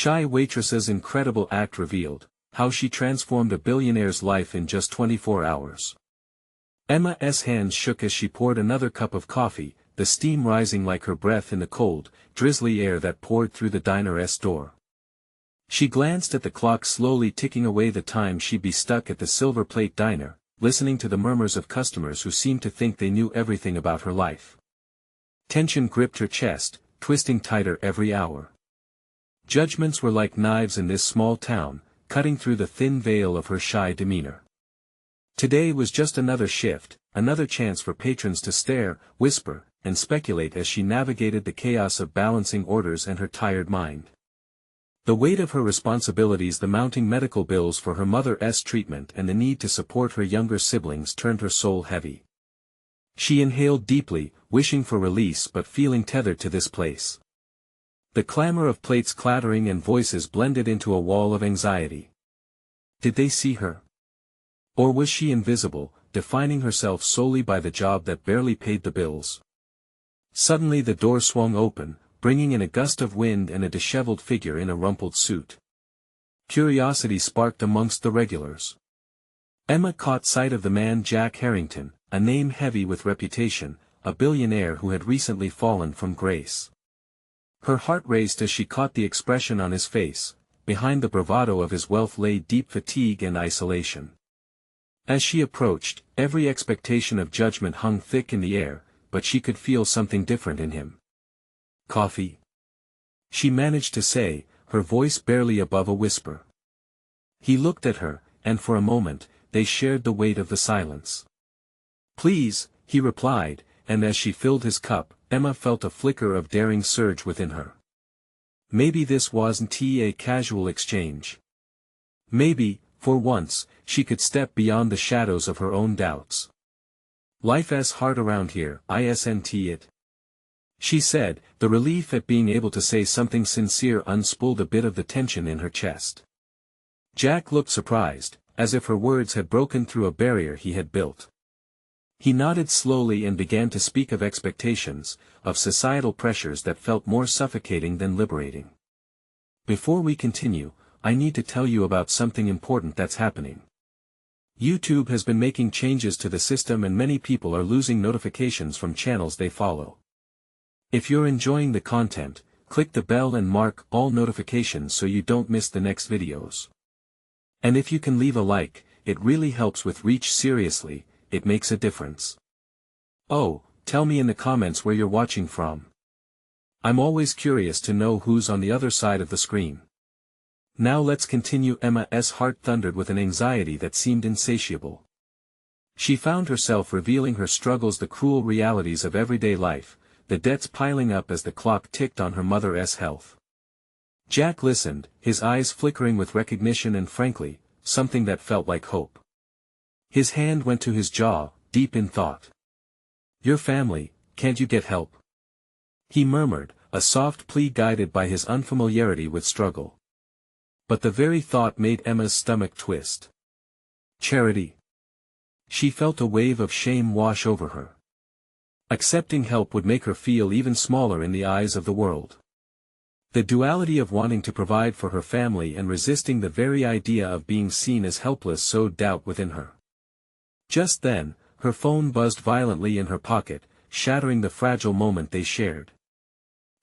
shy waitress's incredible act revealed how she transformed a billionaire's life in just 24 hours. Emma's hands shook as she poured another cup of coffee, the steam rising like her breath in the cold, drizzly air that poured through the diner's door. She glanced at the clock slowly ticking away the time she'd be stuck at the Silver Plate Diner, listening to the murmurs of customers who seemed to think they knew everything about her life. Tension gripped her chest, twisting tighter every hour. Judgments were like knives in this small town, cutting through the thin veil of her shy demeanor. Today was just another shift, another chance for patrons to stare, whisper, and speculate as she navigated the chaos of balancing orders and her tired mind. The weight of her responsibilities, the mounting medical bills for her mother's treatment and the need to support her younger siblings turned her soul heavy. She inhaled deeply, wishing for release but feeling tethered to this place. The clamor of plates clattering and voices blended into a wall of anxiety. Did they see her? Or was she invisible, defining herself solely by the job that barely paid the bills? Suddenly the door swung open, bringing in a gust of wind and a disheveled figure in a rumpled suit. Curiosity sparked amongst the regulars. Emma caught sight of the man Jack Harrington, a name heavy with reputation, a billionaire who had recently fallen from grace. Her heart raced as she caught the expression on his face. Behind the bravado of his wealth lay deep fatigue and isolation. As she approached, every expectation of judgment hung thick in the air, but she could feel something different in him. "Coffee?" she managed to say, her voice barely above a whisper. He looked at her, and for a moment, they shared the weight of the silence. "Please," he replied, and as she filled his cup, Emma felt a flicker of daring surge within her. Maybe this wasn't a casual exchange. Maybe, for once, she could step beyond the shadows of her own doubts. "Life's hard around here, isn't it?" she said, the relief at being able to say something sincere unspooled a bit of the tension in her chest. Jack looked surprised, as if her words had broken through a barrier he had built. He nodded slowly and began to speak of expectations, of societal pressures that felt more suffocating than liberating. "Before we continue, I need to tell you about something important that's happening. YouTube has been making changes to the system and many people are losing notifications from channels they follow. If you're enjoying the content, click the bell and mark all notifications so you don't miss the next videos. And if you can leave a like, it really helps with reach. Seriously, it makes a difference. Oh, tell me in the comments where you're watching from. I'm always curious to know who's on the other side of the screen." Now let's continue. Emma's heart thundered with an anxiety that seemed insatiable. She found herself revealing her struggles, the cruel realities of everyday life, the debts piling up as the clock ticked on her mother's health. Jack listened, his eyes flickering with recognition and frankly, something that felt like hope. His hand went to his jaw, deep in thought. "Your family, can't you get help?" he murmured, a soft plea guided by his unfamiliarity with struggle. But the very thought made Emma's stomach twist. Charity? She felt a wave of shame wash over her. Accepting help would make her feel even smaller in the eyes of the world. The duality of wanting to provide for her family and resisting the very idea of being seen as helpless sowed doubt within her. Just then, her phone buzzed violently in her pocket, shattering the fragile moment they shared.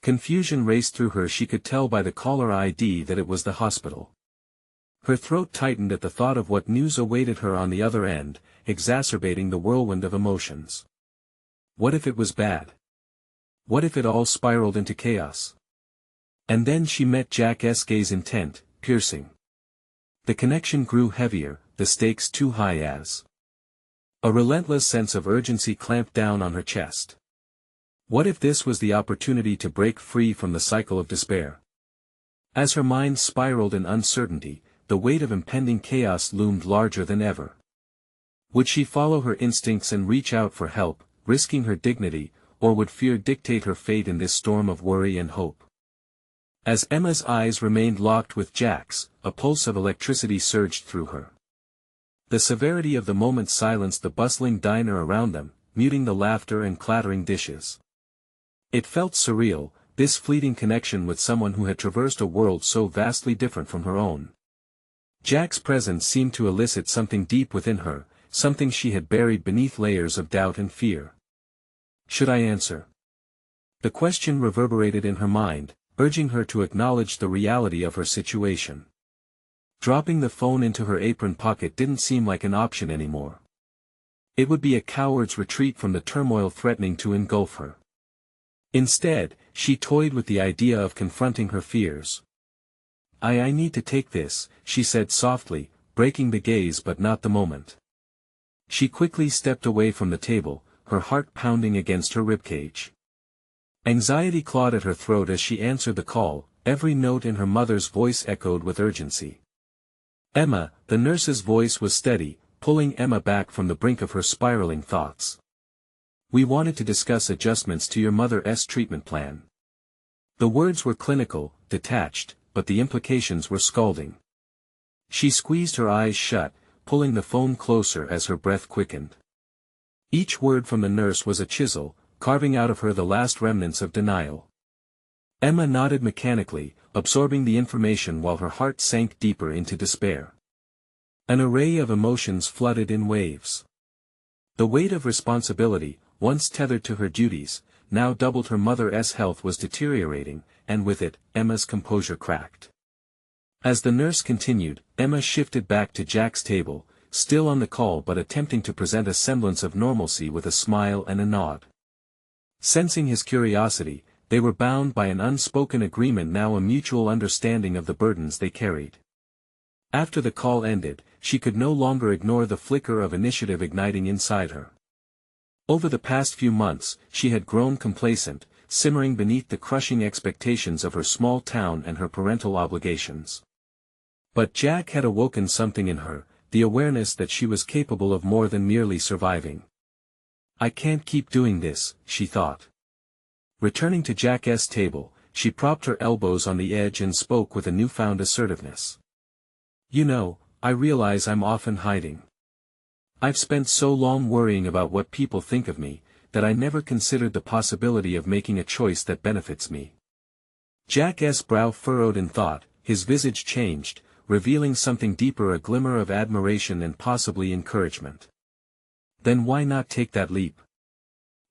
Confusion raced through her. She could tell by the caller ID that it was the hospital. Her throat tightened at the thought of what news awaited her on the other end, exacerbating the whirlwind of emotions. What if it was bad? What if it all spiraled into chaos? And then she met Jack's gaze, intent, piercing. The connection grew heavier, the stakes too high as. A relentless sense of urgency clamped down on her chest. What if this was the opportunity to break free from the cycle of despair? As her mind spiraled in uncertainty, the weight of impending chaos loomed larger than ever. Would she follow her instincts and reach out for help, risking her dignity, or would fear dictate her fate in this storm of worry and hope? As Emma's eyes remained locked with Jack's, a pulse of electricity surged through her. The severity of the moment silenced the bustling diner around them, muting the laughter and clattering dishes. It felt surreal, this fleeting connection with someone who had traversed a world so vastly different from her own. Jack's presence seemed to elicit something deep within her, something she had buried beneath layers of doubt and fear. Should I answer? The question reverberated in her mind, urging her to acknowledge the reality of her situation. Dropping the phone into her apron pocket didn't seem like an option anymore. It would be a coward's retreat from the turmoil threatening to engulf her. Instead, she toyed with the idea of confronting her fears. I need to take this," she said softly, breaking the gaze but not the moment. She quickly stepped away from the table, her heart pounding against her ribcage. Anxiety clawed at her throat as she answered the call, every note in her mother's voice echoed with urgency. "Emma," the nurse's voice was steady, pulling Emma back from the brink of her spiraling thoughts. "We wanted to discuss adjustments to your mother's treatment plan." The words were clinical, detached, but the implications were scalding. She squeezed her eyes shut, pulling the phone closer as her breath quickened. Each word from the nurse was a chisel, carving out of her the last remnants of denial. Emma nodded mechanically, absorbing the information while her heart sank deeper into despair. An array of emotions flooded in waves. The weight of responsibility, once tethered to her duties, now doubled. Her mother's health was deteriorating, and with it, Emma's composure cracked. As the nurse continued, Emma shifted back to Jack's table, still on the call but attempting to present a semblance of normalcy with a smile and a nod. Sensing his curiosity, they were bound by an unspoken agreement, now a mutual understanding of the burdens they carried. After the call ended, she could no longer ignore the flicker of initiative igniting inside her. Over the past few months, she had grown complacent, simmering beneath the crushing expectations of her small town and her parental obligations. But Jack had awoken something in her, the awareness that she was capable of more than merely surviving. "I can't keep doing this," she thought. Returning to Jack's table, she propped her elbows on the edge and spoke with a newfound assertiveness. "You know, I realize I'm often hiding. I've spent so long worrying about what people think of me, that I never considered the possibility of making a choice that benefits me." Jack's brow furrowed in thought, his visage changed, revealing something deeper, a glimmer of admiration and possibly encouragement. "Then why not take that leap?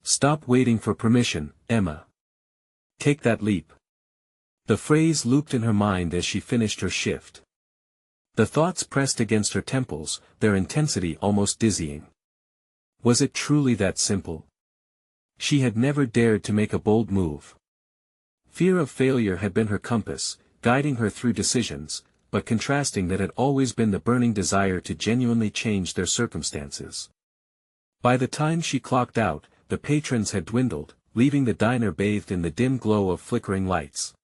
Stop waiting for permission, Emma. Take that leap." The phrase looped in her mind as she finished her shift. The thoughts pressed against her temples, their intensity almost dizzying. Was it truly that simple? She had never dared to make a bold move. Fear of failure had been her compass, guiding her through decisions, but contrasting that had always been the burning desire to genuinely change their circumstances. By the time she clocked out, the patrons had dwindled, leaving the diner bathed in the dim glow of flickering lights.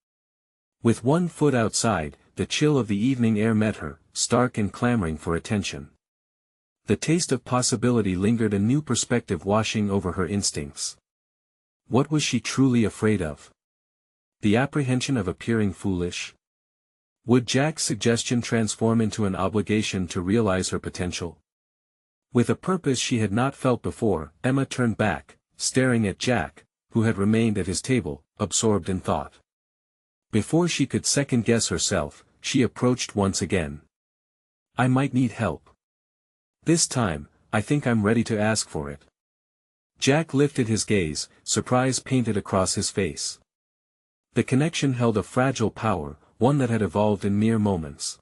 With one foot outside, the chill of the evening air met her, stark and clamoring for attention. The taste of possibility lingered, a new perspective washing over her instincts. What was she truly afraid of? The apprehension of appearing foolish? Would Jack's suggestion transform into an obligation to realize her potential? With a purpose she had not felt before, Emma turned back, staring at Jack, who had remained at his table, absorbed in thought. Before she could second-guess herself, she approached once again. "I might need help. This time, I think I'm ready to ask for it." Jack lifted his gaze, surprise painted across his face. The connection held a fragile power, one that had evolved in mere moments.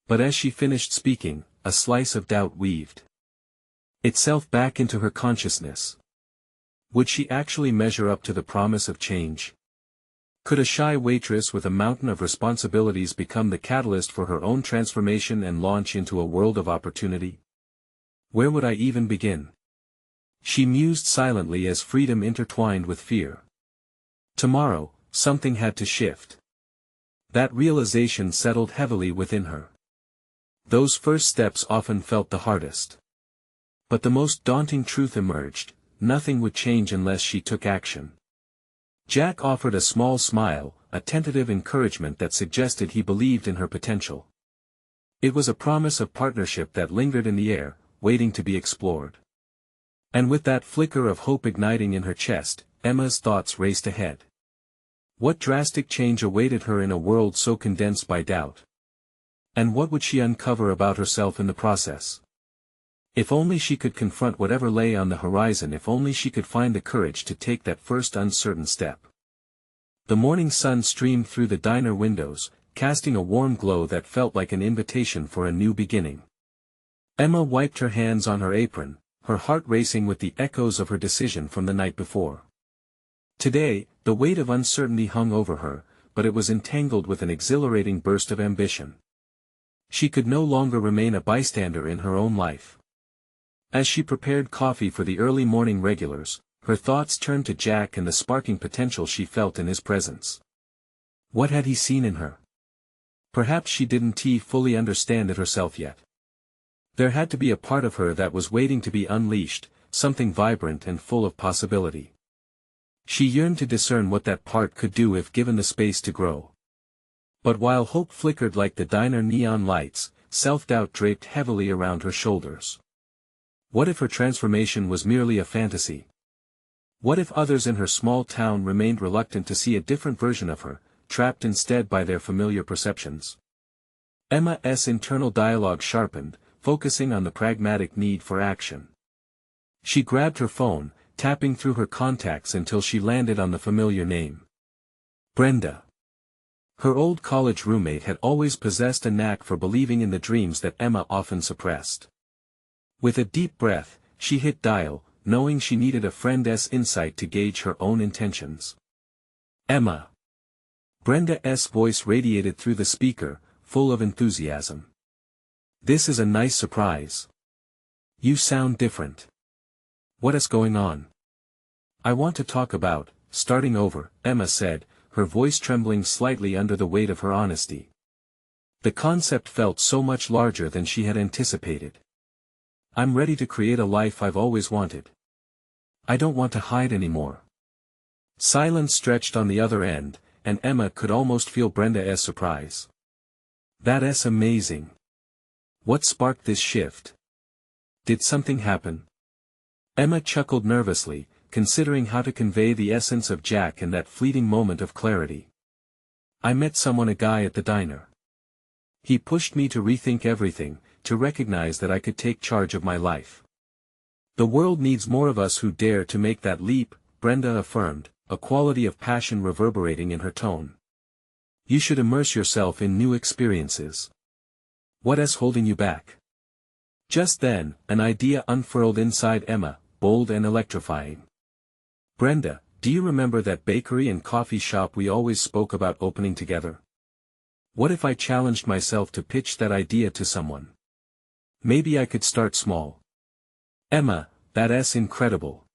But as she finished speaking, a slice of doubt weaved itself back into her consciousness. Would she actually measure up to the promise of change? Could a shy waitress with a mountain of responsibilities become the catalyst for her own transformation and launch into a world of opportunity? Where would I even begin? She mused silently as freedom intertwined with fear. Tomorrow, something had to shift. That realization settled heavily within her. Those first steps often felt the hardest. But the most daunting truth emerged: nothing would change unless she took action. Jack offered a small smile, a tentative encouragement that suggested he believed in her potential. It was a promise of partnership that lingered in the air, waiting to be explored. And with that flicker of hope igniting in her chest, Emma's thoughts raced ahead. What drastic change awaited her in a world so condensed by doubt? And what would she uncover about herself in the process? If only she could confront whatever lay on the horizon, if only she could find the courage to take that first uncertain step. The morning sun streamed through the diner windows, casting a warm glow that felt like an invitation for a new beginning. Emma wiped her hands on her apron, her heart racing with the echoes of her decision from the night before. Today, the weight of uncertainty hung over her, but it was entangled with an exhilarating burst of ambition. She could no longer remain a bystander in her own life. As she prepared coffee for the early morning regulars, her thoughts turned to Jack and the sparking potential she felt in his presence. What had he seen in her? Perhaps she didn't fully understand it herself yet. There had to be a part of her that was waiting to be unleashed, something vibrant and full of possibility. She yearned to discern what that part could do if given the space to grow. But while hope flickered like the diner neon lights, self-doubt draped heavily around her shoulders. What if her transformation was merely a fantasy? What if others in her small town remained reluctant to see a different version of her, trapped instead by their familiar perceptions? Emma's internal dialogue sharpened, focusing on the pragmatic need for action. She grabbed her phone, tapping through her contacts until she landed on the familiar name. Brenda. Her old college roommate had always possessed a knack for believing in the dreams that Emma often suppressed. With a deep breath, she hit dial, knowing she needed a friend's insight to gauge her own intentions. Emma. Brenda's voice radiated through the speaker, full of enthusiasm. This is a nice surprise. You sound different. What is going on? I want to talk about, starting over, Emma said, her voice trembling slightly under the weight of her honesty. The concept felt so much larger than she had anticipated. I'm ready to create a life I've always wanted. I don't want to hide anymore. Silence stretched on the other end, and Emma could almost feel Brenda's surprise. That's amazing. What sparked this shift? Did something happen? Emma chuckled nervously, considering how to convey the essence of Jack in that fleeting moment of clarity. I met a guy at the diner. He pushed me to rethink everything, to recognize that I could take charge of my life. The world needs more of us who dare to make that leap, Brenda affirmed, a quality of passion reverberating in her tone. You should immerse yourself in new experiences. What is holding you back? Just then, an idea unfurled inside Emma, bold and electrifying. Brenda, do you remember that bakery and coffee shop we always spoke about opening together? What if I challenged myself to pitch that idea to someone? Maybe I could start small. Emma, that's incredible.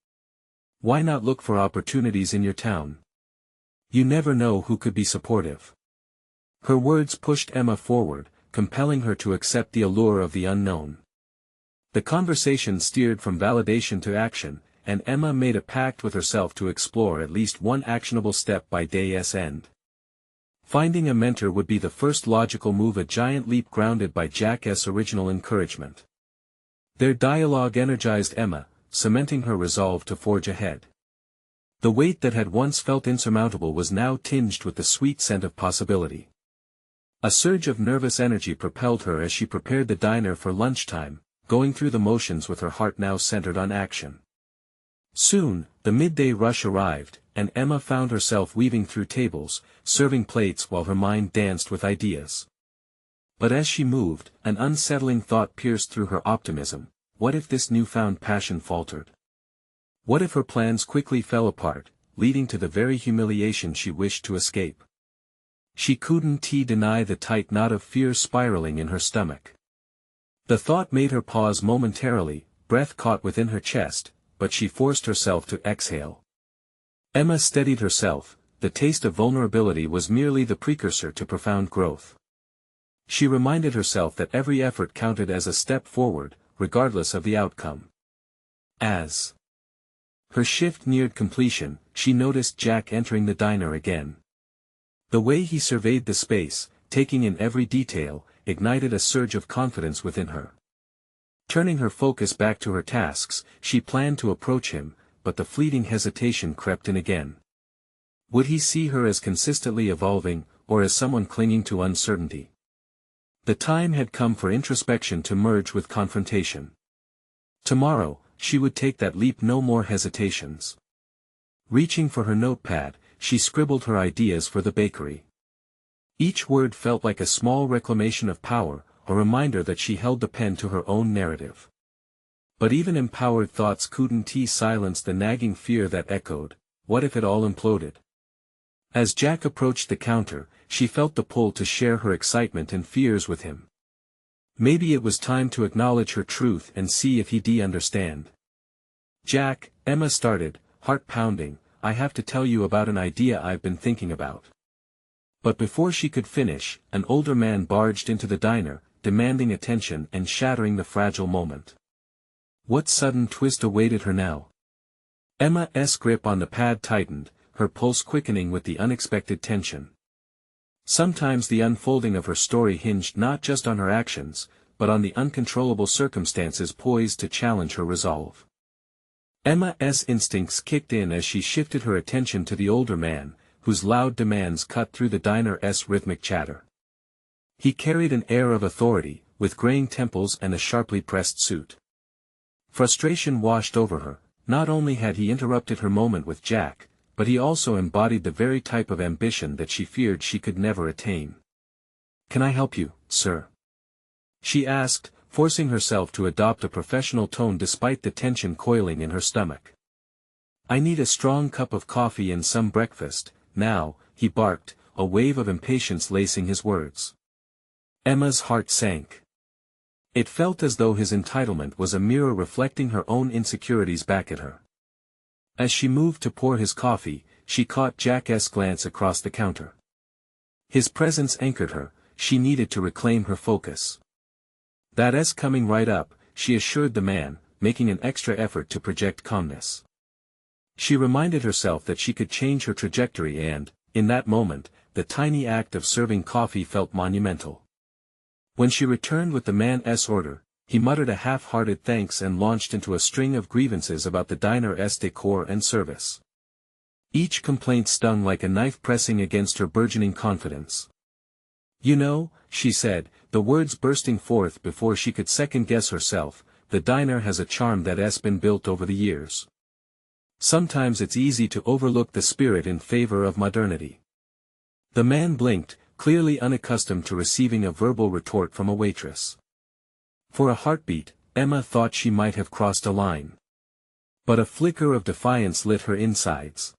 Why not look for opportunities in your town? You never know who could be supportive. Her words pushed Emma forward, compelling her to accept the allure of the unknown. The conversation steered from validation to action, and Emma made a pact with herself to explore at least one actionable step by day's end. Finding a mentor would be the first logical move, a giant leap grounded by Jack's original encouragement. Their dialogue energized Emma, cementing her resolve to forge ahead. The weight that had once felt insurmountable was now tinged with the sweet scent of possibility. A surge of nervous energy propelled her as she prepared the diner for lunchtime, going through the motions with her heart now centered on action. Soon, the midday rush arrived, and Emma found herself weaving through tables, serving plates while her mind danced with ideas. But as she moved, an unsettling thought pierced through her optimism. What if this newfound passion faltered? What if her plans quickly fell apart, leading to the very humiliation she wished to escape? She couldn't deny the tight knot of fear spiraling in her stomach. The thought made her pause momentarily, breath caught within her chest, but she forced herself to exhale. Emma steadied herself. The taste of vulnerability was merely the precursor to profound growth. She reminded herself that every effort counted as a step forward, regardless of the outcome. As her shift neared completion, she noticed Jack entering the diner again. The way he surveyed the space, taking in every detail, ignited a surge of confidence within her. Turning her focus back to her tasks, she planned to approach him, but the fleeting hesitation crept in again. Would he see her as consistently evolving, or as someone clinging to uncertainty? The time had come for introspection to merge with confrontation. Tomorrow, she would take that leap, no more hesitations. Reaching for her notepad, she scribbled her ideas for the bakery. Each word felt like a small reclamation of power, a reminder that she held the pen to her own narrative. But even empowered thoughts couldn't silence the nagging fear that echoed, what if it all imploded? As Jack approached the counter, she felt the pull to share her excitement and fears with him. Maybe it was time to acknowledge her truth and see if he'd understand. "Jack," Emma started, heart pounding, "I have to tell you about an idea I've been thinking about." But before she could finish, an older man barged into the diner, demanding attention and shattering the fragile moment. What sudden twist awaited her now? Emma's grip on the pad tightened, her pulse quickening with the unexpected tension. Sometimes the unfolding of her story hinged not just on her actions, but on the uncontrollable circumstances poised to challenge her resolve. Emma's instincts kicked in as she shifted her attention to the older man, whose loud demands cut through the diner's rhythmic chatter. He carried an air of authority, with graying temples and a sharply pressed suit. Frustration washed over her. Not only had he interrupted her moment with Jack, but he also embodied the very type of ambition that she feared she could never attain. "Can I help you, sir?" she asked, forcing herself to adopt a professional tone despite the tension coiling in her stomach. "I need a strong cup of coffee and some breakfast, now," he barked, a wave of impatience lacing his words. Emma's heart sank. It felt as though his entitlement was a mirror reflecting her own insecurities back at her. As she moved to pour his coffee, she caught Jack's glance across the counter. His presence anchored her, she needed to reclaim her focus. "That's coming right up," she assured the man, making an extra effort to project calmness. She reminded herself that she could change her trajectory and, in that moment, the tiny act of serving coffee felt monumental. When she returned with the man's order, he muttered a half-hearted thanks and launched into a string of grievances about the diner's decor and service. Each complaint stung like a knife pressing against her burgeoning confidence. "You know," she said, the words bursting forth before she could second-guess herself, "the diner has a charm that's been built over the years. Sometimes it's easy to overlook the spirit in favor of modernity." The man blinked, clearly unaccustomed to receiving a verbal retort from a waitress. For a heartbeat, Emma thought she might have crossed a line. But a flicker of defiance lit her insides.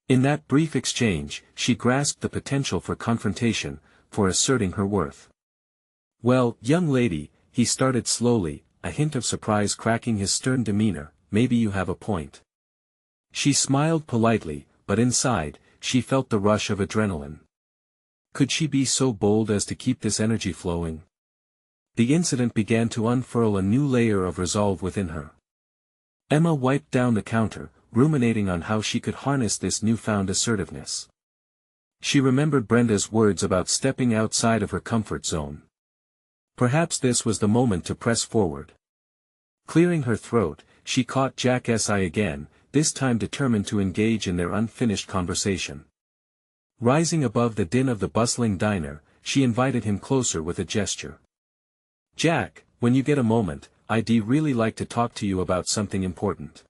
In that brief exchange, she grasped the potential for confrontation, for asserting her worth. "Well, young lady," he started slowly, a hint of surprise cracking his stern demeanor, "maybe you have a point." She smiled politely, but inside, she felt the rush of adrenaline. Could she be so bold as to keep this energy flowing? The incident began to unfurl a new layer of resolve within her. Emma wiped down the counter, ruminating on how she could harness this newfound assertiveness. She remembered Brenda's words about stepping outside of her comfort zone. Perhaps this was the moment to press forward. Clearing her throat, she caught Jack's eye again, this time determined to engage in their unfinished conversation. Rising above the din of the bustling diner, she invited him closer with a gesture. "Jack, when you get a moment, I'd really like to talk to you about something important."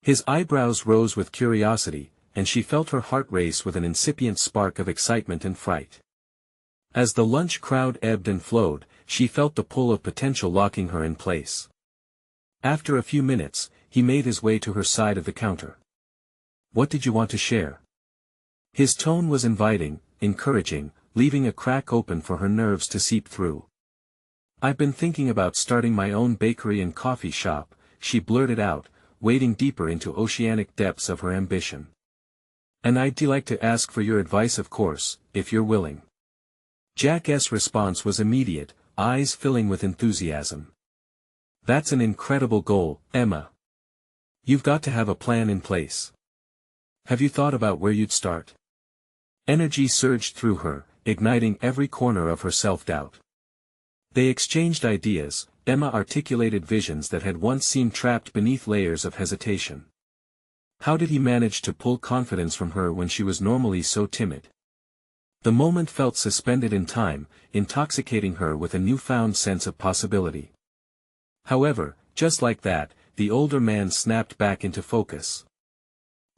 His eyebrows rose with curiosity, and she felt her heart race with an incipient spark of excitement and fright. As the lunch crowd ebbed and flowed, she felt the pull of potential locking her in place. After a few minutes, he made his way to her side of the counter. "What did you want to share?" His tone was inviting, encouraging, leaving a crack open for her nerves to seep through. "I've been thinking about starting my own bakery and coffee shop," she blurted out, wading deeper into oceanic depths of her ambition. "And I'd like to ask for your advice, of course, if you're willing." Jack's response was immediate, eyes filling with enthusiasm. "That's an incredible goal, Emma. You've got to have a plan in place. Have you thought about where you'd start?" Energy surged through her, igniting every corner of her self-doubt. They exchanged ideas. Emma articulated visions that had once seemed trapped beneath layers of hesitation. How did he manage to pull confidence from her when she was normally so timid? The moment felt suspended in time, intoxicating her with a newfound sense of possibility. However, just like that, the older man snapped back into focus.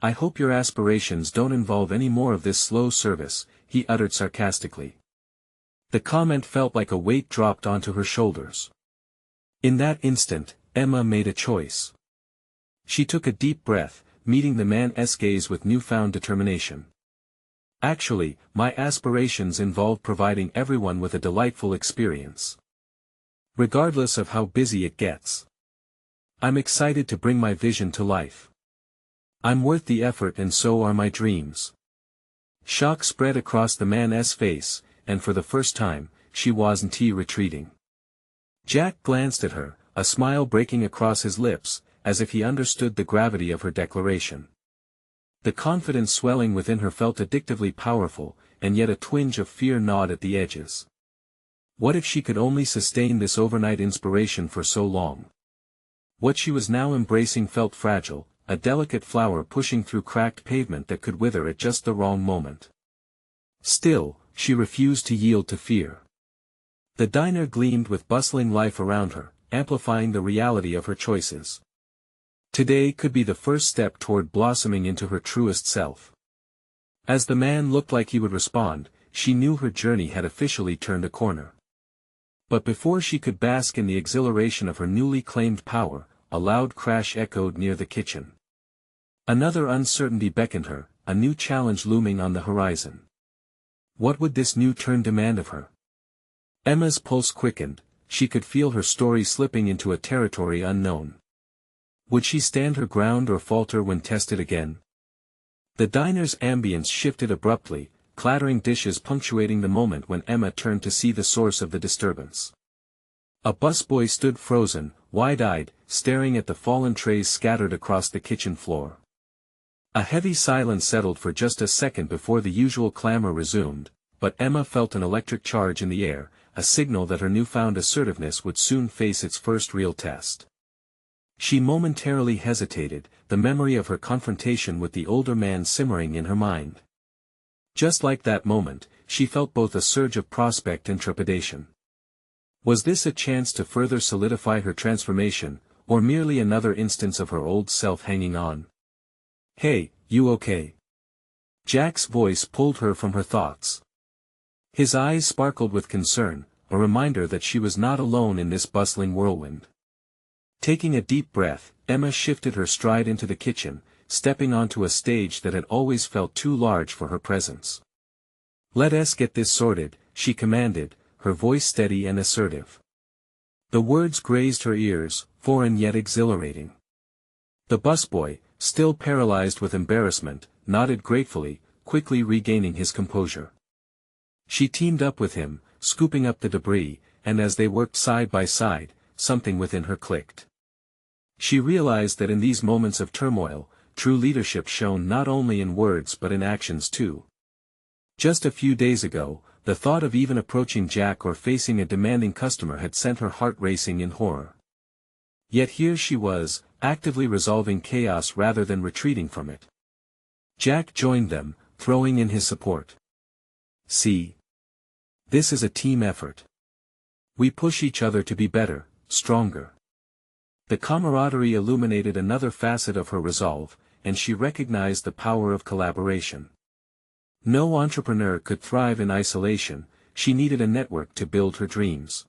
"I hope your aspirations don't involve any more of this slow service," he uttered sarcastically. The comment felt like a weight dropped onto her shoulders. In that instant, Emma made a choice. She took a deep breath, meeting the man's gaze with newfound determination. "Actually, my aspirations involve providing everyone with a delightful experience. Regardless of how busy it gets. I'm excited to bring my vision to life. I'm worth the effort and so are my dreams." Shock spread across the man's face, and for the first time, she wasn't retreating. Jack glanced at her, a smile breaking across his lips, as if he understood the gravity of her declaration. The confidence swelling within her felt addictively powerful, and yet a twinge of fear gnawed at the edges. What if she could only sustain this overnight inspiration for so long? What she was now embracing felt fragile, a delicate flower pushing through cracked pavement that could wither at just the wrong moment. Still, she refused to yield to fear. The diner gleamed with bustling life around her, amplifying the reality of her choices. Today could be the first step toward blossoming into her truest self. As the man looked like he would respond, she knew her journey had officially turned a corner. But before she could bask in the exhilaration of her newly claimed power, a loud crash echoed near the kitchen. Another uncertainty beckoned her, a new challenge looming on the horizon. What would this new turn demand of her? Emma's pulse quickened, she could feel her story slipping into a territory unknown. Would she stand her ground or falter when tested again? The diner's ambience shifted abruptly, clattering dishes punctuating the moment when Emma turned to see the source of the disturbance. A busboy stood frozen, wide-eyed, staring at the fallen trays scattered across the kitchen floor. A heavy silence settled for just a second before the usual clamor resumed, but Emma felt an electric charge in the air, a signal that her newfound assertiveness would soon face its first real test. She momentarily hesitated, the memory of her confrontation with the older man simmering in her mind. Just like that moment, she felt both a surge of prospect and trepidation. Was this a chance to further solidify her transformation, or merely another instance of her old self hanging on? "Hey, you okay?" Jack's voice pulled her from her thoughts. His eyes sparkled with concern, a reminder that she was not alone in this bustling whirlwind. Taking a deep breath, Emma shifted her stride into the kitchen, stepping onto a stage that had always felt too large for her presence. "Let's get this sorted," she commanded, her voice steady and assertive. The words grazed her ears, foreign yet exhilarating. The busboy, still paralyzed with embarrassment, nodded gratefully, quickly regaining his composure. She teamed up with him, scooping up the debris, and as they worked side by side, something within her clicked. She realized that in these moments of turmoil, true leadership shone not only in words but in actions too. Just a few days ago, the thought of even approaching Jack or facing a demanding customer had sent her heart racing in horror. Yet here she was, actively resolving chaos rather than retreating from it. Jack joined them, throwing in his support. "See? This is a team effort. We push each other to be better, stronger." The camaraderie illuminated another facet of her resolve, and she recognized the power of collaboration. No entrepreneur could thrive in isolation, she needed a network to build her dreams.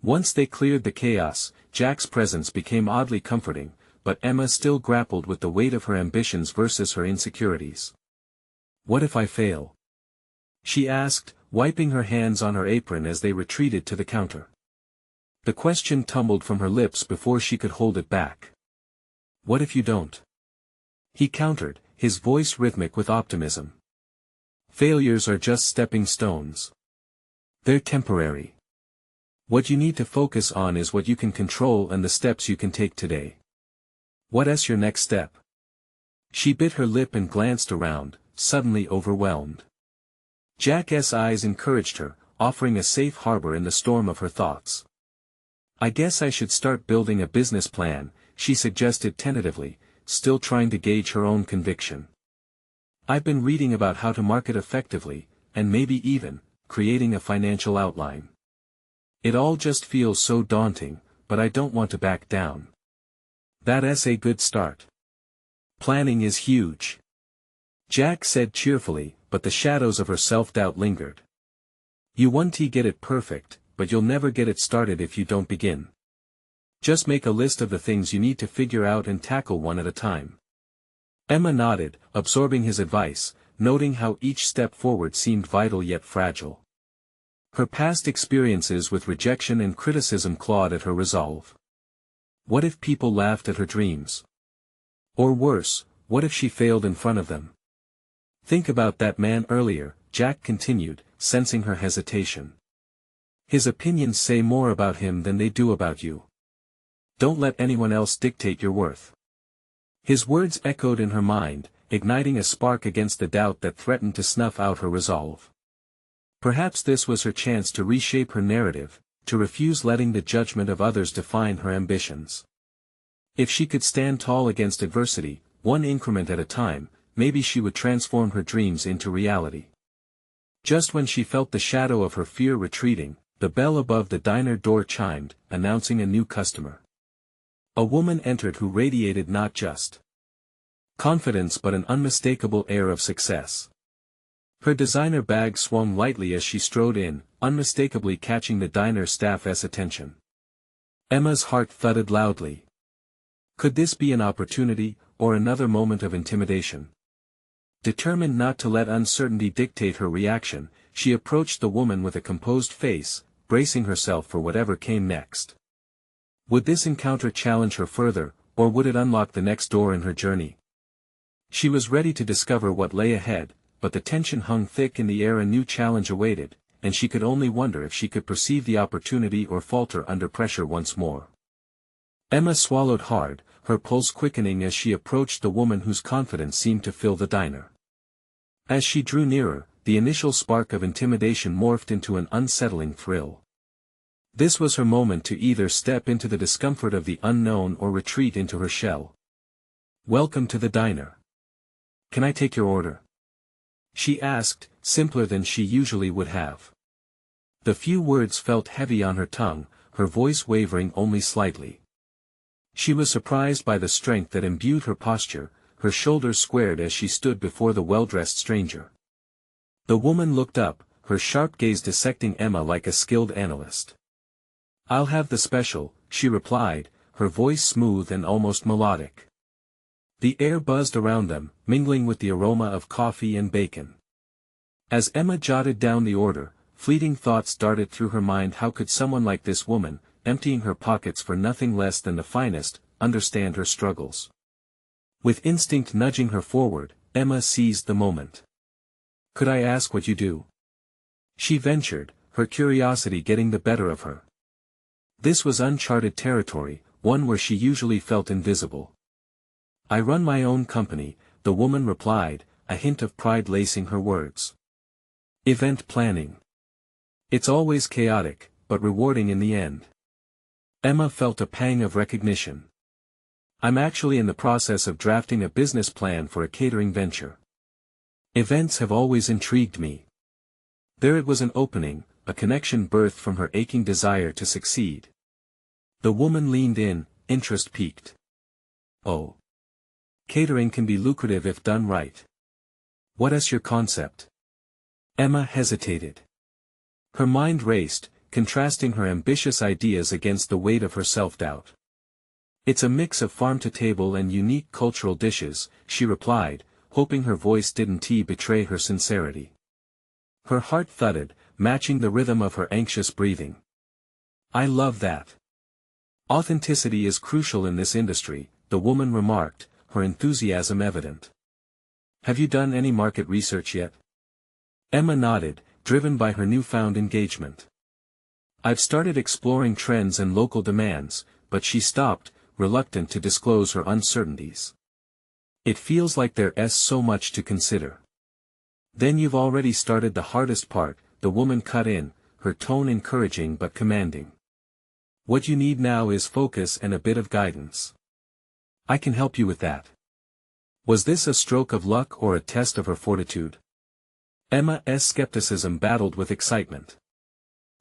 Once they cleared the chaos, Jack's presence became oddly comforting, but Emma still grappled with the weight of her ambitions versus her insecurities. "What if I fail?" she asked, wiping her hands on her apron as they retreated to the counter. The question tumbled from her lips before she could hold it back. "What if you don't?" he countered, his voice rhythmic with optimism. "Failures are just stepping stones. They're temporary. What you need to focus on is what you can control and the steps you can take today. What's your next step?" She bit her lip and glanced around, suddenly overwhelmed. Jack's eyes encouraged her, offering a safe harbor in the storm of her thoughts. "I guess I should start building a business plan," she suggested tentatively, still trying to gauge her own conviction. I've been reading about how to market effectively, and maybe even, creating a financial outline. It all just feels so daunting, but I don't want to back down. That's a good start. Planning is huge. Jack said cheerfully, but the shadows of her self-doubt lingered. You won't get it perfect, but you'll never get it started if you don't begin. Just make a list of the things you need to figure out and tackle one at a time. Emma nodded, absorbing his advice, noting how each step forward seemed vital yet fragile. Her past experiences with rejection and criticism clawed at her resolve. What if people laughed at her dreams? Or worse, what if she failed in front of them? Think about that man earlier, Jack continued, sensing her hesitation. His opinions say more about him than they do about you. Don't let anyone else dictate your worth. His words echoed in her mind, igniting a spark against the doubt that threatened to snuff out her resolve. Perhaps this was her chance to reshape her narrative, to refuse letting the judgment of others define her ambitions. If she could stand tall against adversity, one increment at a time, maybe she would transform her dreams into reality. Just when she felt the shadow of her fear retreating, the bell above the diner door chimed, announcing a new customer. A woman entered who radiated not just confidence but an unmistakable air of success. Her designer bag swung lightly as she strode in, unmistakably catching the diner staff's attention. Emma's heart thudded loudly. Could this be an opportunity, or another moment of intimidation? Determined not to let uncertainty dictate her reaction, she approached the woman with a composed face, bracing herself for whatever came next. Would this encounter challenge her further, or would it unlock the next door in her journey? She was ready to discover what lay ahead, but the tension hung thick in the air. A new challenge awaited, and she could only wonder if she could perceive the opportunity or falter under pressure once more. Emma swallowed hard, her pulse quickening as she approached the woman whose confidence seemed to fill the diner. As she drew nearer, the initial spark of intimidation morphed into an unsettling thrill. This was her moment to either step into the discomfort of the unknown or retreat into her shell. "Welcome to the diner. Can I take your order?" she asked, simpler than she usually would have. The few words felt heavy on her tongue, her voice wavering only slightly. She was surprised by the strength that imbued her posture, her shoulders squared as she stood before the well-dressed stranger. The woman looked up, her sharp gaze dissecting Emma like a skilled analyst. "I'll have the special," she replied, her voice smooth and almost melodic. The air buzzed around them, mingling with the aroma of coffee and bacon. As Emma jotted down the order, fleeting thoughts darted through her mind. How could someone like this woman, emptying her pockets for nothing less than the finest, understand her struggles? With instinct nudging her forward, Emma seized the moment. "Could I ask what you do?" she ventured, her curiosity getting the better of her. This was uncharted territory, one where she usually felt invisible. "I run my own company," the woman replied, a hint of pride lacing her words. "Event planning. It's always chaotic, but rewarding in the end." Emma felt a pang of recognition. "I'm actually in the process of drafting a business plan for a catering venture. Events have always intrigued me." There it was, an opening, a connection birthed from her aching desire to succeed. The woman leaned in, interest piqued. "Oh. Catering can be lucrative if done right. What is your concept?" Emma hesitated. Her mind raced, contrasting her ambitious ideas against the weight of her self-doubt. "It's a mix of farm-to-table and unique cultural dishes," she replied, hoping her voice didn't betray her sincerity. Her heart thudded, matching the rhythm of her anxious breathing. "I love that. Authenticity is crucial in this industry," the woman remarked, her enthusiasm evident. "Have you done any market research yet?" Emma nodded, driven by her newfound engagement. "I've started exploring trends and local demands," but she stopped, reluctant to disclose her uncertainties. "It feels like there's so much to consider." "Then you've already started the hardest part," the woman cut in, her tone encouraging but commanding. "What you need now is focus and a bit of guidance. I can help you with that." Was this a stroke of luck or a test of her fortitude? Emma's skepticism battled with excitement.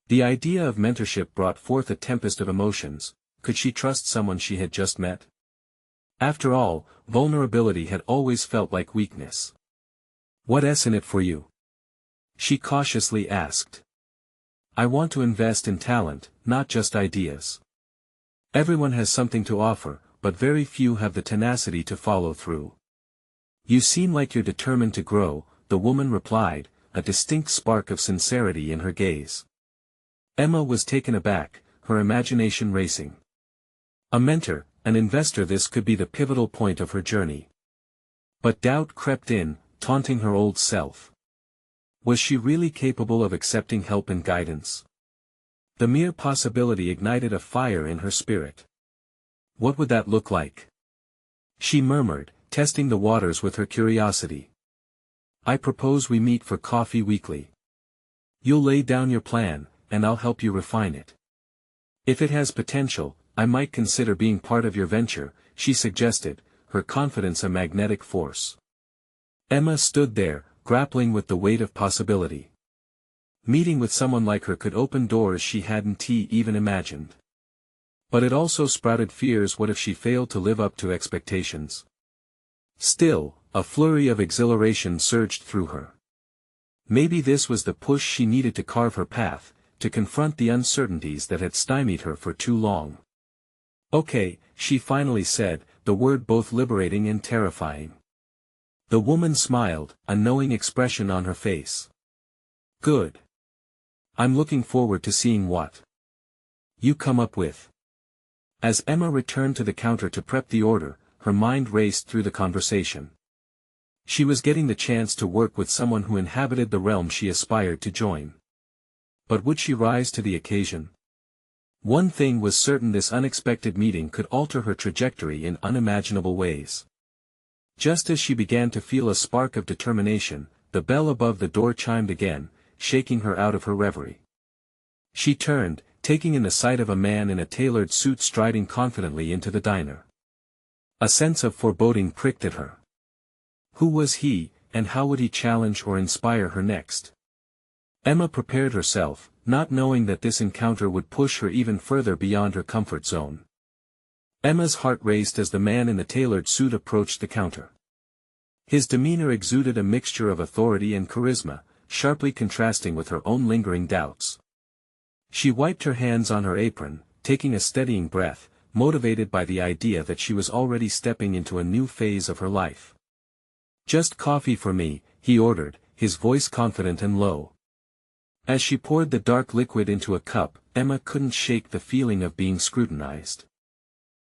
The idea of mentorship brought forth a tempest of emotions. Could she trust someone she had just met? After all, vulnerability had always felt like weakness. "What's in it for you?" she cautiously asked. "I want to invest in talent, not just ideas. Everyone has something to offer, but very few have the tenacity to follow through." "You seem like you're determined to grow," the woman replied, a distinct spark of sincerity in her gaze. Emma was taken aback, her imagination racing. A mentor, an investor, this could be the pivotal point of her journey. But doubt crept in, taunting her old self. Was she really capable of accepting help and guidance? The mere possibility ignited a fire in her spirit. What would that look like? She murmured, testing the waters with her curiosity. "I propose we meet for coffee weekly. You'll lay down your plan, and I'll help you refine it. If it has potential, I might consider being part of your venture," she suggested, her confidence a magnetic force. Emma stood there, grappling with the weight of possibility. Meeting with someone like her could open doors she hadn't even imagined. But it also sprouted fears. What if she failed to live up to expectations? Still, a flurry of exhilaration surged through her. Maybe this was the push she needed to carve her path, to confront the uncertainties that had stymied her for too long. "Okay," she finally said, the word both liberating and terrifying. The woman smiled, a knowing expression on her face. "Good. I'm looking forward to seeing what you come up with." As Emma returned to the counter to prep the order, her mind raced through the conversation. She was getting the chance to work with someone who inhabited the realm she aspired to join. But would she rise to the occasion? One thing was certain: this unexpected meeting could alter her trajectory in unimaginable ways. Just as she began to feel a spark of determination, the bell above the door chimed again, shaking her out of her reverie. She turned, taking in the sight of a man in a tailored suit striding confidently into the diner. A sense of foreboding pricked at her. Who was he, and how would he challenge or inspire her next? Emma prepared herself, not knowing that this encounter would push her even further beyond her comfort zone. Emma's heart raced as the man in the tailored suit approached the counter. His demeanor exuded a mixture of authority and charisma, sharply contrasting with her own lingering doubts. She wiped her hands on her apron, taking a steadying breath, motivated by the idea that she was already stepping into a new phase of her life. "Just coffee for me," he ordered, his voice confident and low. As she poured the dark liquid into a cup, Emma couldn't shake the feeling of being scrutinized.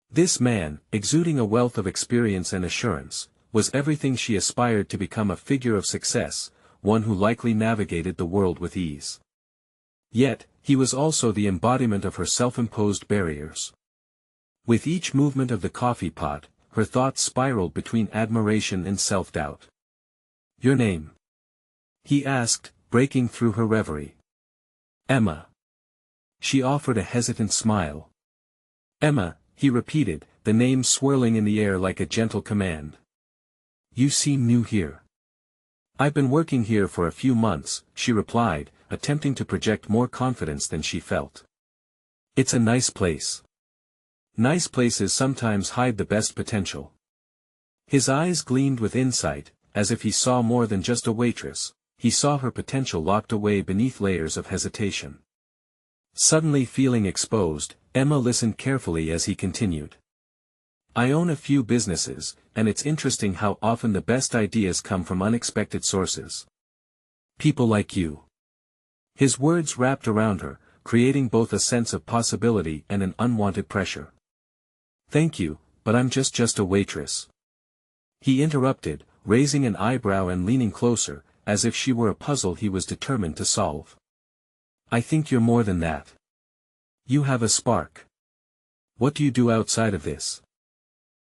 This man, exuding a wealth of experience and assurance, was everything she aspired to become: a figure of success, one who likely navigated the world with ease. Yet, he was also the embodiment of her self-imposed barriers. With each movement of the coffee pot, her thoughts spiraled between admiration and self-doubt. "Your name?" he asked, breaking through her reverie. "Emma." She offered a hesitant smile. "Emma," he repeated, the name swirling in the air like a gentle command. "You seem new here." "I've been working here for a few months," she replied, attempting to project more confidence than she felt. "It's a nice place." "Nice places sometimes hide the best potential." His eyes gleamed with insight, as if he saw more than just a waitress. He saw her potential locked away beneath layers of hesitation. Suddenly feeling exposed, Emma listened carefully as he continued. "I own a few businesses, and it's interesting how often the best ideas come from unexpected sources. People like you." His words wrapped around her, creating both a sense of possibility and an unwanted pressure. "Thank you, but I'm just a waitress," he interrupted, raising an eyebrow and leaning closer, as if she were a puzzle he was determined to solve. "I think you're more than that. You have a spark. What do you do outside of this?"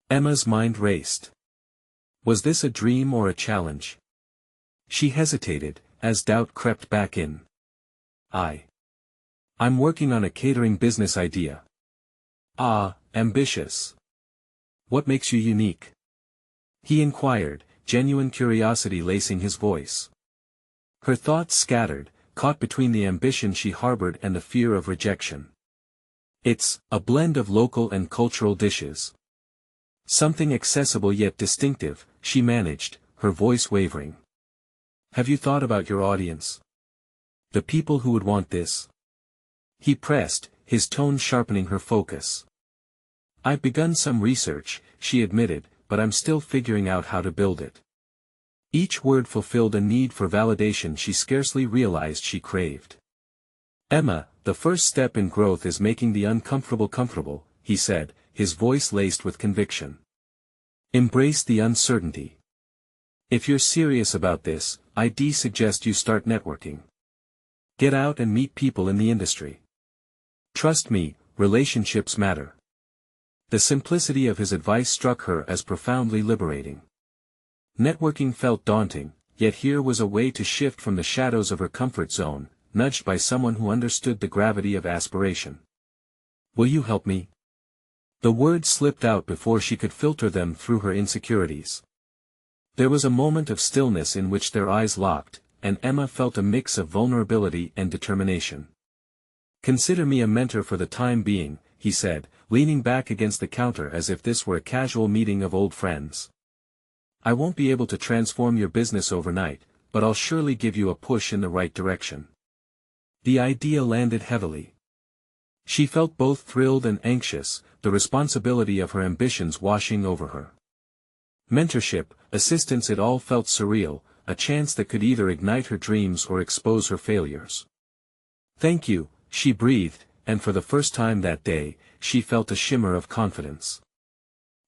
Emma's mind raced. Was this a dream or a challenge? She hesitated, as doubt crept back in. I'm working on a catering business idea." "Ah, ambitious. What makes you unique?" he inquired, genuine curiosity lacing his voice. Her thoughts scattered, caught between the ambition she harbored and the fear of rejection. It's a blend of local and cultural dishes. Something accessible yet distinctive, she managed, her voice wavering. Have you thought about your audience? The people who would want this? He pressed, his tone sharpening her focus. I've begun some research, she admitted, but I'm still figuring out how to build it. Each word fulfilled a need for validation she scarcely realized she craved. Emma, the first step in growth is making the uncomfortable comfortable, he said, his voice laced with conviction. Embrace the uncertainty. If you're serious about this, I'd suggest you start networking. Get out and meet people in the industry. Trust me, relationships matter. The simplicity of his advice struck her as profoundly liberating. Networking felt daunting, yet here was a way to shift from the shadows of her comfort zone, nudged by someone who understood the gravity of aspiration. Will you help me? The words slipped out before she could filter them through her insecurities. There was a moment of stillness in which their eyes locked, and Emma felt a mix of vulnerability and determination. Consider me a mentor for the time being, he said, leaning back against the counter as if this were a casual meeting of old friends. I won't be able to transform your business overnight, but I'll surely give you a push in the right direction. The idea landed heavily. She felt both thrilled and anxious, the responsibility of her ambitions washing over her. Mentorship, assistance, it all felt surreal, a chance that could either ignite her dreams or expose her failures. Thank you, she breathed, and for the first time that day, she felt a shimmer of confidence.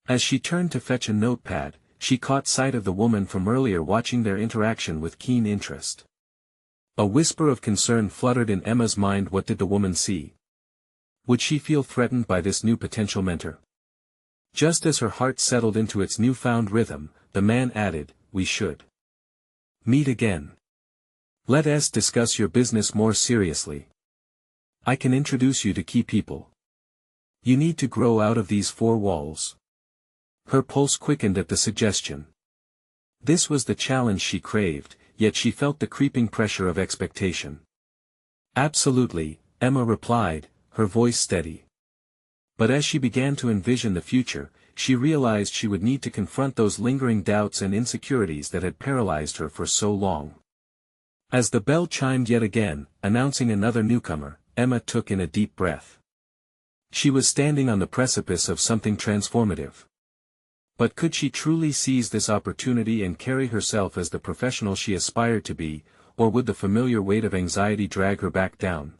As she turned to fetch a notepad, she caught sight of the woman from earlier watching their interaction with keen interest. A whisper of concern fluttered in Emma's mind. What did the woman see? Would she feel threatened by this new potential mentor? Just as her heart settled into its newfound rhythm, the man added, we should meet again. Let us discuss your business more seriously. I can introduce you to key people. You need to grow out of these four walls. Her pulse quickened at the suggestion. This was the challenge she craved, yet she felt the creeping pressure of expectation. Absolutely, Emma replied, her voice steady. But as she began to envision the future, she realized she would need to confront those lingering doubts and insecurities that had paralyzed her for so long. As the bell chimed yet again, announcing another newcomer, Emma took in a deep breath. She was standing on the precipice of something transformative. But could she truly seize this opportunity and carry herself as the professional she aspired to be, or would the familiar weight of anxiety drag her back down?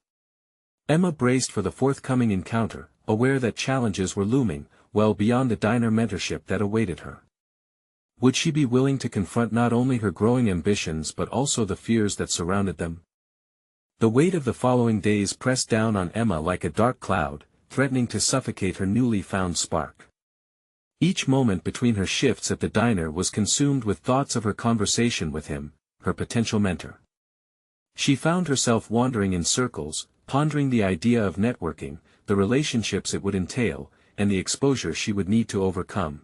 Emma braced for the forthcoming encounter, aware that challenges were looming, well beyond the diner mentorship that awaited her. Would she be willing to confront not only her growing ambitions but also the fears that surrounded them? The weight of the following days pressed down on Emma like a dark cloud, threatening to suffocate her newly found spark. Each moment between her shifts at the diner was consumed with thoughts of her conversation with him, her potential mentor. She found herself wandering in circles, pondering the idea of networking, the relationships it would entail, and the exposure she would need to overcome.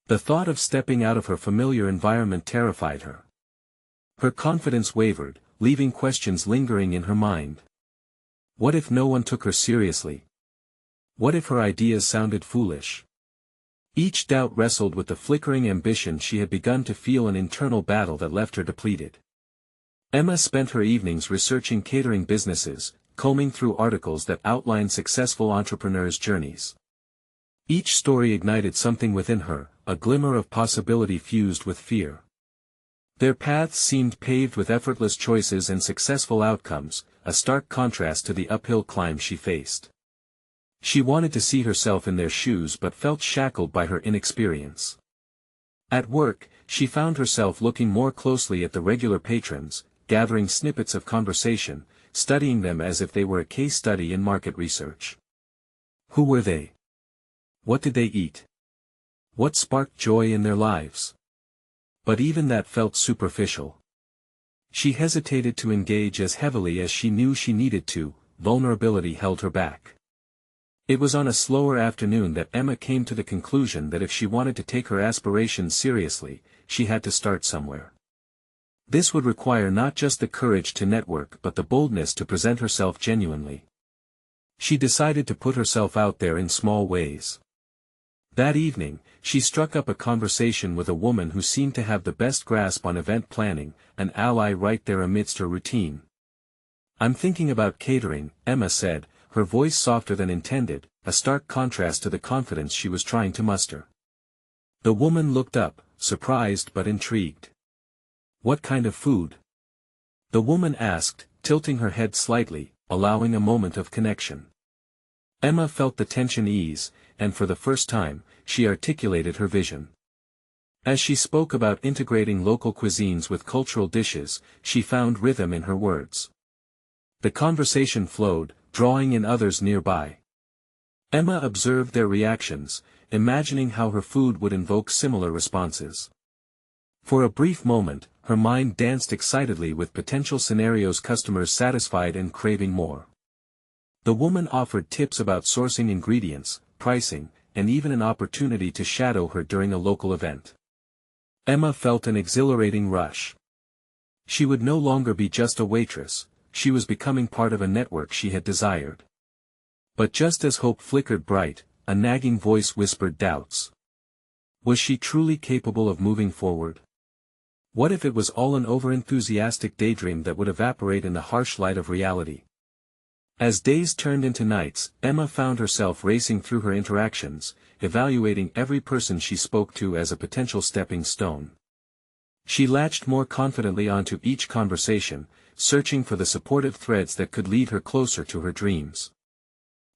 The thought of stepping out of her familiar environment terrified her. Her confidence wavered, leaving questions lingering in her mind. What if no one took her seriously? What if her ideas sounded foolish? Each doubt wrestled with the flickering ambition she had begun to feel, an internal battle that left her depleted. Emma spent her evenings researching catering businesses, combing through articles that outlined successful entrepreneurs' journeys. Each story ignited something within her, a glimmer of possibility fused with fear. Their paths seemed paved with effortless choices and successful outcomes, a stark contrast to the uphill climb she faced. She wanted to see herself in their shoes but felt shackled by her inexperience. At work, she found herself looking more closely at the regular patrons, gathering snippets of conversation, studying them as if they were a case study in market research. Who were they? What did they eat? What sparked joy in their lives? But even that felt superficial. She hesitated to engage as heavily as she knew she needed to, vulnerability held her back. It was on a slower afternoon that Emma came to the conclusion that if she wanted to take her aspirations seriously, she had to start somewhere. This would require not just the courage to network but the boldness to present herself genuinely. She decided to put herself out there in small ways. That evening, she struck up a conversation with a woman who seemed to have the best grasp on event planning, an ally right there amidst her routine. "I'm thinking about catering," Emma said, her voice softer than intended, a stark contrast to the confidence she was trying to muster. The woman looked up, surprised but intrigued. "What kind of food?" the woman asked, tilting her head slightly, allowing a moment of connection. Emma felt the tension ease, and for the first time, she articulated her vision. As she spoke about integrating local cuisines with cultural dishes, she found rhythm in her words. The conversation flowed, drawing in others nearby. Emma observed their reactions, imagining how her food would invoke similar responses. For a brief moment, her mind danced excitedly with potential scenarios: customers satisfied and craving more. The woman offered tips about sourcing ingredients, pricing, and even an opportunity to shadow her during a local event. Emma felt an exhilarating rush. She would no longer be just a waitress, she was becoming part of a network she had desired. But just as hope flickered bright, a nagging voice whispered doubts. Was she truly capable of moving forward? What if it was all an overenthusiastic daydream that would evaporate in the harsh light of reality? As days turned into nights, Emma found herself racing through her interactions, evaluating every person she spoke to as a potential stepping stone. She latched more confidently onto each conversation, searching for the supportive threads that could lead her closer to her dreams.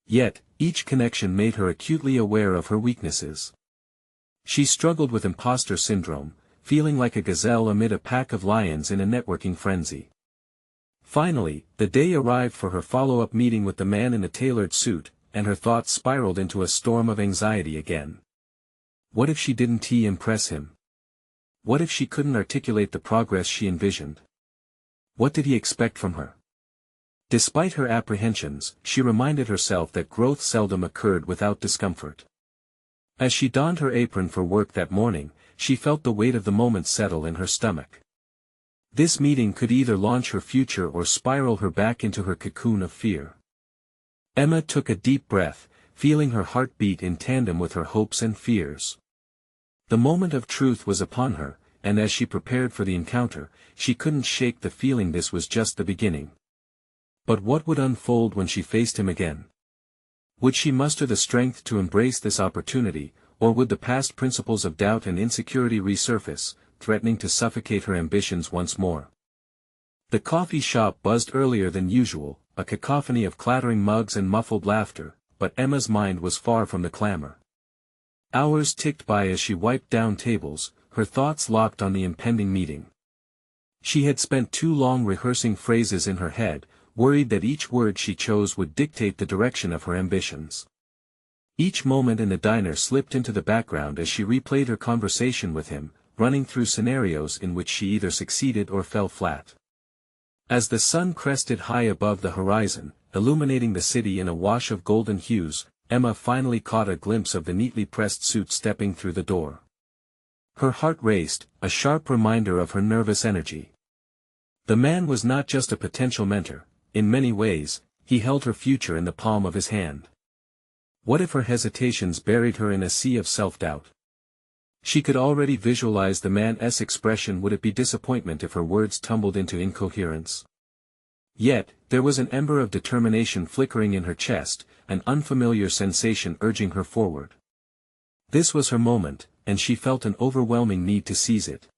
Yet, each connection made her acutely aware of her weaknesses. She struggled with imposter syndrome, feeling like a gazelle amid a pack of lions in a networking frenzy. Finally, the day arrived for her follow-up meeting with the man in the tailored suit, and her thoughts spiraled into a storm of anxiety again. What if she didn't impress him? What if she couldn't articulate the progress she envisioned? What did he expect from her? Despite her apprehensions, she reminded herself that growth seldom occurred without discomfort. As she donned her apron for work that morning, she felt the weight of the moment settle in her stomach. This meeting could either launch her future or spiral her back into her cocoon of fear. Emma took a deep breath, feeling her heart beat in tandem with her hopes and fears. The moment of truth was upon her, and as she prepared for the encounter, she couldn't shake the feeling this was just the beginning. But what would unfold when she faced him again? Would she muster the strength to embrace this opportunity, or would the past principles of doubt and insecurity resurface, threatening to suffocate her ambitions once more? The coffee shop buzzed earlier than usual, a cacophony of clattering mugs and muffled laughter, but Emma's mind was far from the clamor. Hours ticked by as she wiped down tables, her thoughts locked on the impending meeting. She had spent too long rehearsing phrases in her head, worried that each word she chose would dictate the direction of her ambitions. Each moment in the diner slipped into the background as she replayed her conversation with him, running through scenarios in which she either succeeded or fell flat. As the sun crested high above the horizon, illuminating the city in a wash of golden hues, Emma finally caught a glimpse of the neatly pressed suit stepping through the door. Her heart raced, a sharp reminder of her nervous energy. The man was not just a potential mentor; in many ways, he held her future in the palm of his hand. What if her hesitations buried her in a sea of self-doubt? She could already visualize the man's expression. Would it be disappointment if her words tumbled into incoherence? Yet, there was an ember of determination flickering in her chest, an unfamiliar sensation urging her forward. This was her moment, and she felt an overwhelming need to seize it.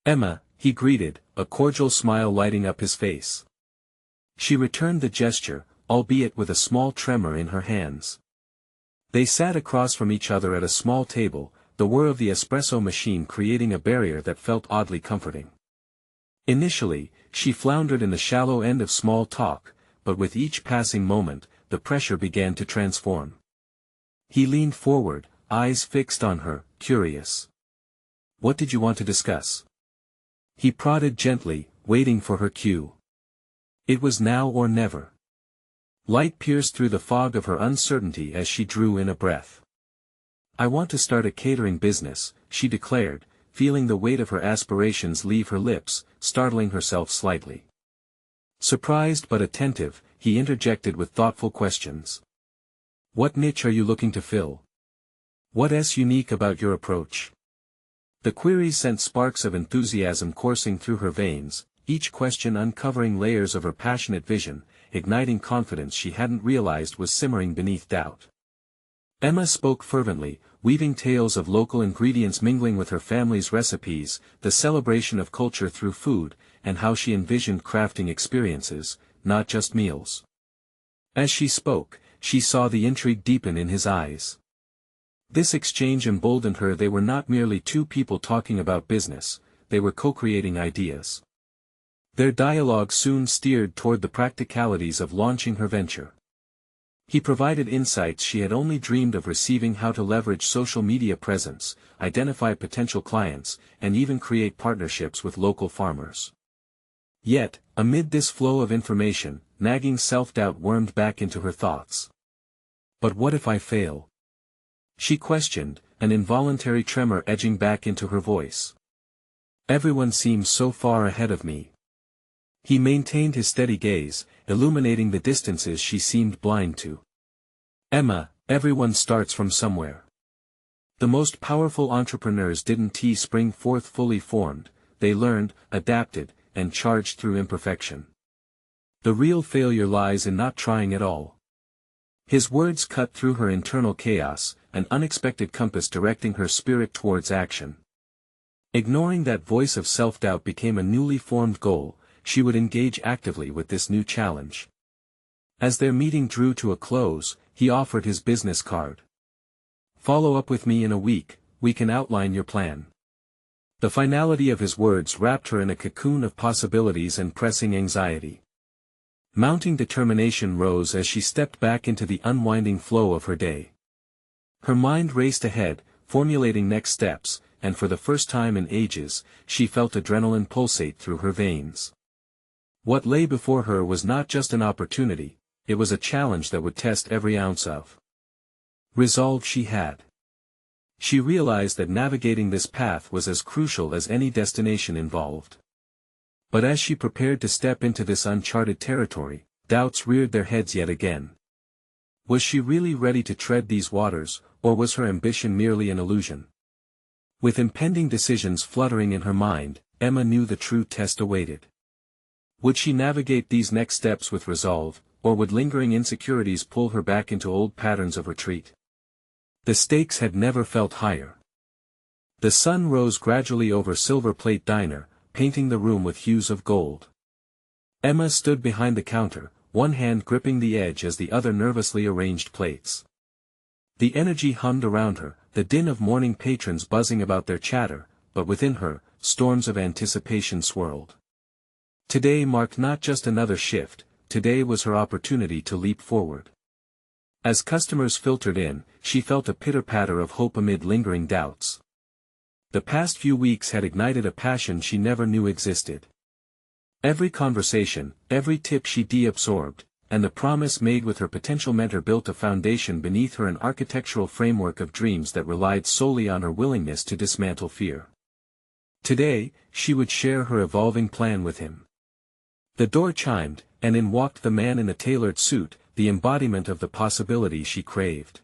"Emma," he greeted, a cordial smile lighting up his face. She returned the gesture, albeit with a small tremor in her hands. They sat across from each other at a small table, the whir of the espresso machine creating a barrier that felt oddly comforting. Initially, she floundered in the shallow end of small talk, but with each passing moment, the pressure began to transform. He leaned forward, eyes fixed on her, curious. "What did you want to discuss?" He prodded gently, waiting for her cue. It was now or never. Light pierced through the fog of her uncertainty as she drew in a breath. "I want to start a catering business," she declared, feeling the weight of her aspirations leave her lips, startling herself slightly. Surprised but attentive, he interjected with thoughtful questions. "What niche are you looking to fill? What's unique about your approach?" The queries sent sparks of enthusiasm coursing through her veins, each question uncovering layers of her passionate vision, igniting confidence she hadn't realized was simmering beneath doubt. Emma spoke fervently, weaving tales of local ingredients mingling with her family's recipes, the celebration of culture through food, and how she envisioned crafting experiences, not just meals. As she spoke, she saw the intrigue deepen in his eyes. This exchange emboldened her. They were not merely two people talking about business, they were co-creating ideas. Their dialogue soon steered toward the practicalities of launching her venture. He provided insights she had only dreamed of receiving: how to leverage social media presence, identify potential clients, and even create partnerships with local farmers. Yet, amid this flow of information, nagging self-doubt wormed back into her thoughts. "But what if I fail?" she questioned, an involuntary tremor edging back into her voice. "Everyone seems so far ahead of me." He maintained his steady gaze, illuminating the distances she seemed blind to. "Emma, everyone starts from somewhere. The most powerful entrepreneurs didn't spring forth fully formed, they learned, adapted, and charged through imperfection. The real failure lies in not trying at all." His words cut through her internal chaos, an unexpected compass directing her spirit towards action. Ignoring that voice of self-doubt became a newly formed goal: she would engage actively with this new challenge. As their meeting drew to a close, he offered his business card. "Follow up with me in a week, we can outline your plan." The finality of his words wrapped her in a cocoon of possibilities and pressing anxiety. Mounting determination rose as she stepped back into the unwinding flow of her day. Her mind raced ahead, formulating next steps, and for the first time in ages, she felt adrenaline pulsate through her veins. What lay before her was not just an opportunity, it was a challenge that would test every ounce of resolve she had. She realized that navigating this path was as crucial as any destination involved. But as she prepared to step into this uncharted territory, doubts reared their heads yet again. Was she really ready to tread these waters, or was her ambition merely an illusion? With impending decisions fluttering in her mind, Emma knew the true test awaited. Would she navigate these next steps with resolve, or would lingering insecurities pull her back into old patterns of retreat? The stakes had never felt higher. The sun rose gradually over Silver Plate Diner, painting the room with hues of gold. Emma stood behind the counter, one hand gripping the edge as the other nervously arranged plates. The energy hummed around her, the din of morning patrons buzzing about their chatter, but within her, storms of anticipation swirled. Today marked not just another shift, today was her opportunity to leap forward. As customers filtered in, she felt a pitter-patter of hope amid lingering doubts. The past few weeks had ignited a passion she never knew existed. Every conversation, every tip she de-absorbed, and the promise made with her potential mentor built a foundation beneath her, an architectural framework of dreams that relied solely on her willingness to dismantle fear. Today, she would share her evolving plan with him. The door chimed, and in walked the man in a tailored suit, the embodiment of the possibility she craved.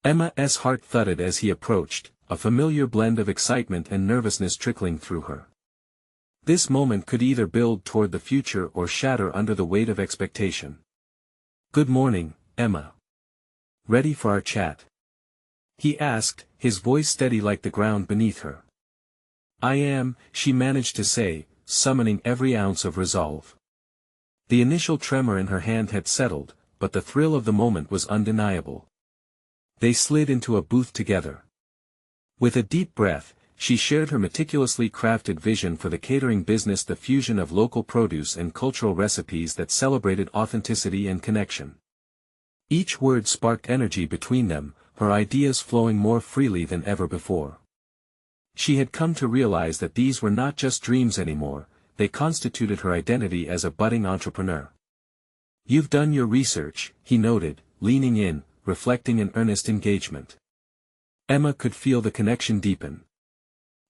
Emma's heart thudded as he approached, a familiar blend of excitement and nervousness trickling through her. This moment could either build toward the future or shatter under the weight of expectation. "Good morning, Emma. Ready for our chat?" he asked, his voice steady like the ground beneath her. "I am," she managed to say, summoning every ounce of resolve. The initial tremor in her hand had settled, but the thrill of the moment was undeniable. They slid into a booth together. With a deep breath, she shared her meticulously crafted vision for the catering business, the fusion of local produce and cultural recipes that celebrated authenticity and connection. Each word sparked energy between them, her ideas flowing more freely than ever before. She had come to realize that these were not just dreams anymore, they constituted her identity as a budding entrepreneur. You've done your research, he noted, leaning in, reflecting an earnest engagement. Emma could feel the connection deepen.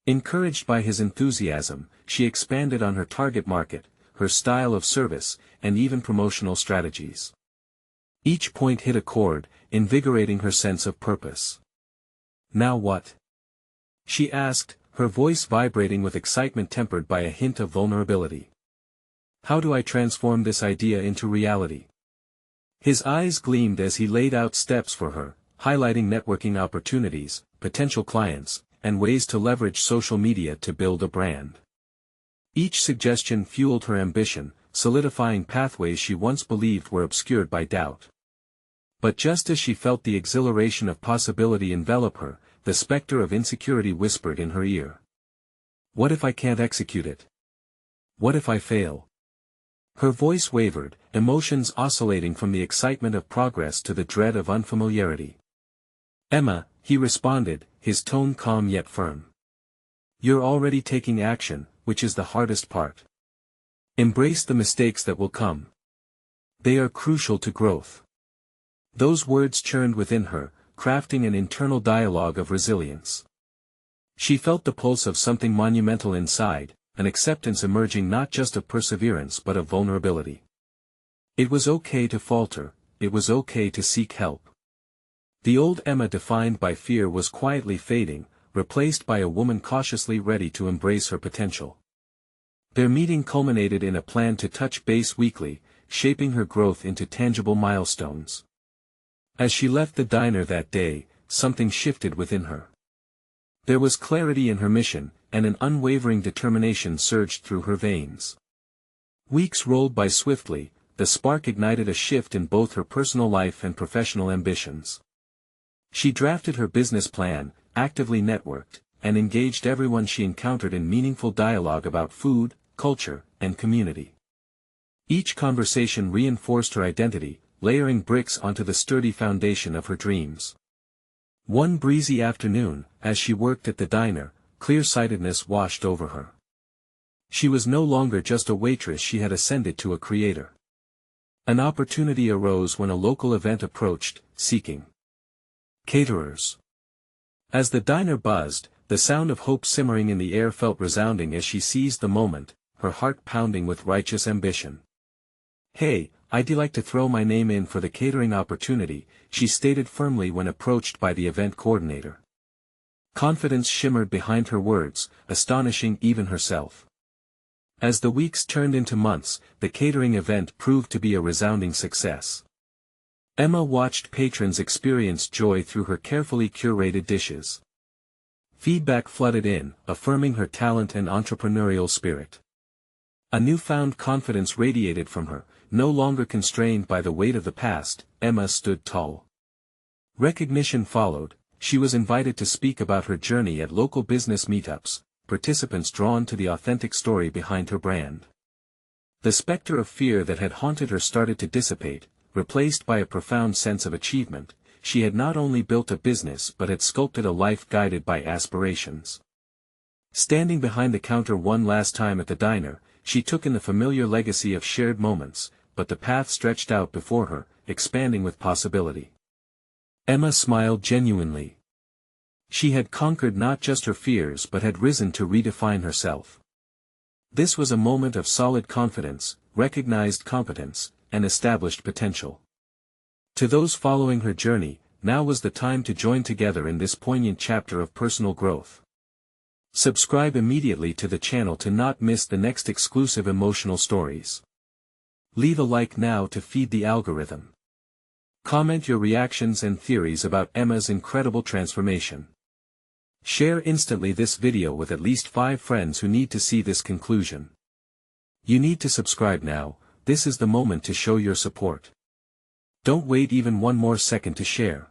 Encouraged by his enthusiasm, she expanded on her target market, her style of service, and even promotional strategies. Each point hit a chord, invigorating her sense of purpose. Now what? She asked, her voice vibrating with excitement tempered by a hint of vulnerability. How do I transform this idea into reality? His eyes gleamed as he laid out steps for her, highlighting networking opportunities, potential clients, and ways to leverage social media to build a brand. Each suggestion fueled her ambition, solidifying pathways she once believed were obscured by doubt. But just as she felt the exhilaration of possibility envelop her, the specter of insecurity whispered in her ear. What if I can't execute it? What if I fail? Her voice wavered, emotions oscillating from the excitement of progress to the dread of unfamiliarity. Emma, he responded, his tone calm yet firm. You're already taking action, which is the hardest part. Embrace the mistakes that will come. They are crucial to growth. Those words churned within her, crafting an internal dialogue of resilience. She felt the pulse of something monumental inside, an acceptance emerging not just of perseverance but of vulnerability. It was okay to falter, it was okay to seek help. The old Emma defined by fear was quietly fading, replaced by a woman cautiously ready to embrace her potential. Their meeting culminated in a plan to touch base weekly, shaping her growth into tangible milestones. As she left the diner that day, something shifted within her. There was clarity in her mission, and an unwavering determination surged through her veins. Weeks rolled by swiftly, the spark ignited a shift in both her personal life and professional ambitions. She drafted her business plan, actively networked, and engaged everyone she encountered in meaningful dialogue about food, culture, and community. Each conversation reinforced her identity, layering bricks onto the sturdy foundation of her dreams. One breezy afternoon, as she worked at the diner, clear-sightedness washed over her. She was no longer just a waitress, she had ascended to a creator. An opportunity arose when a local event approached, seeking caterers. As the diner buzzed, the sound of hope simmering in the air felt resounding as she seized the moment, her heart pounding with righteous ambition. Hey, I'd like to throw my name in for the catering opportunity, she stated firmly when approached by the event coordinator. Confidence shimmered behind her words, astonishing even herself. As the weeks turned into months, the catering event proved to be a resounding success. Emma watched patrons experience joy through her carefully curated dishes. Feedback flooded in, affirming her talent and entrepreneurial spirit. A newfound confidence radiated from her, no longer constrained by the weight of the past. Emma stood tall. Recognition followed. She was invited to speak about her journey at local business meetups, participants drawn to the authentic story behind her brand. The specter of fear that had haunted her started to dissipate, replaced by a profound sense of achievement. She had not only built a business but had sculpted a life guided by aspirations. Standing behind the counter one last time at the diner, she took in the familiar legacy of shared moments, but the path stretched out before her, expanding with possibility. Emma smiled genuinely. She had conquered not just her fears but had risen to redefine herself. This was a moment of solid confidence, recognized competence, and established potential. To those following her journey, now was the time to join together in this poignant chapter of personal growth. Subscribe immediately to the channel to not miss the next exclusive emotional stories. Leave a like now to feed the algorithm. Comment your reactions and theories about Emma's incredible transformation. Share instantly this video with at least 5 friends who need to see this conclusion. You need to subscribe now. This is the moment to show your support. Don't wait even one more second to share.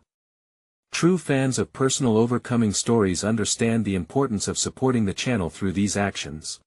True fans of personal overcoming stories understand the importance of supporting the channel through these actions.